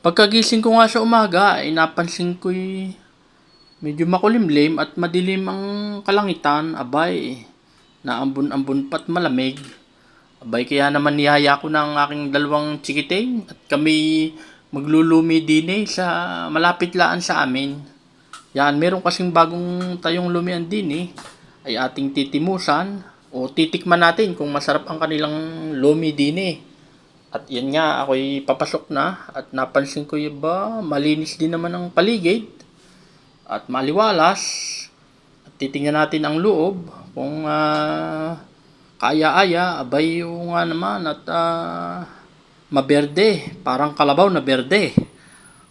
Pagkagising ko nga sa umaga ay napansin ko'y medyo makulimlim at madilim ang kalangitan. Abay, naambon-ambon pa't malamig. Abay, kaya naman niyaya ko ng aking dalawang chikiting at kami maglulumi din sa malapit laan sa amin. Yan, meron kasing bagong tayong lumian din ay ating titimusan o titikman natin kung masarap ang kanilang lumi din. At yan nga, ako'y papasok na at napansin ko ba, malinis din naman ang paligid at maliwalas. At titingnan natin ang loob kung kaya-aya, abay yung nga naman at maberde, parang kalabaw na berde.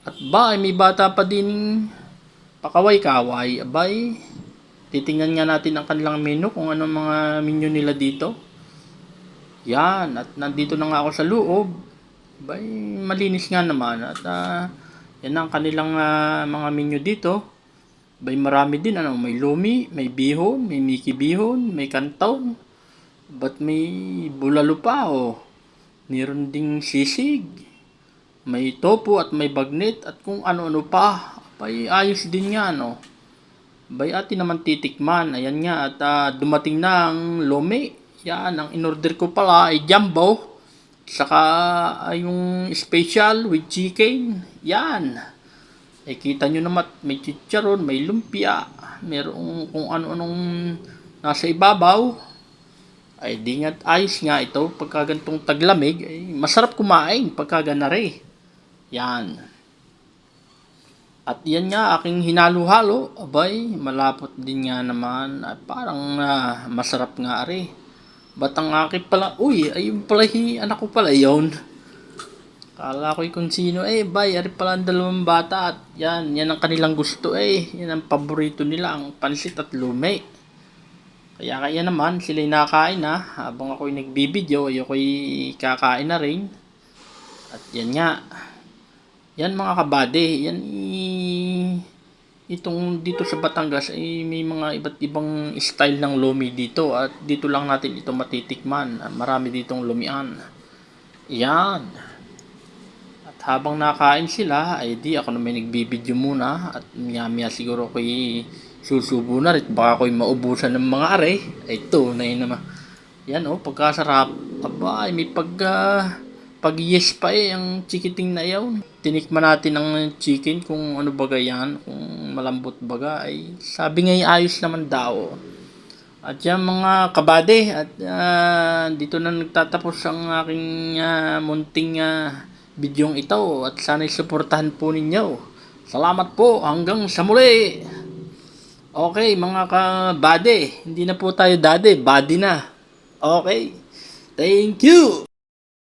At ba, may bata pa din pakaway-kaway, abay, titingnan nga natin ang kanilang menu kung anong mga menu nila dito. Yan, at nandito na nga ako sa loob. Bay, malinis nga naman. At yan ang kanilang mga menu dito. Bay, marami din. May lumi, may bihon, may miki bihon, may kanton. Ba't may bulalo pa Meron ding sisig. May tofu at may bagnet at kung ano-ano pa. Bay, ayos din nga Bay, atin naman titikman. Ayan nga, at dumating na ang lumi. Yan, ang in-order ko pala ay jumbo. Saka yung special with chicken. Yan. Ay kita nyo naman, may chicharon, may lumpia. Merong kung ano-anong nasa ibabaw. Ay di nga ayos nga ito. Pagka gantong taglamig, ay masarap kumain pagka ganare. Yan. At yan nga, aking hinalo-halo. Abay, malapot din nga naman. Ay, parang masarap nga are. Batang aking pala, ayun pala anak ko pala yun. Kala ko kung sino, bay, ari pala ang dalawang bata at yan ang kanilang gusto yan ang paborito nila, ang pansit at lumi. Kaya naman, sila'y nakain habang ako'y nagbibideo, ako'y kakain na rin. At yan nga, yan mga kabady, yan itong dito sa Batangas ay may mga iba't ibang style ng lumi dito at dito lang natin ito matitikman. Marami ditong lumian. Yan. At habang nakain sila ay di ako naman nagbibideo muna at maya siguro ako'y susubo na rin. Baka ako'y maubusan ng mga are. Ay ito na yun naman. Yan pagkasarap. Aba ay may pag yes pa ang chikiting na yaw. Tinikman natin ang chicken kung ano baga yan, kung malambot baga ay sabi nga ayos naman daw. At yan mga kabady at dito na nagtatapos ang aking munting bidyong ito at sana'y suportahan po ninyo. Salamat po hanggang sa muli. Okay mga kabady, hindi na po tayo dade, body na. Okay, thank you.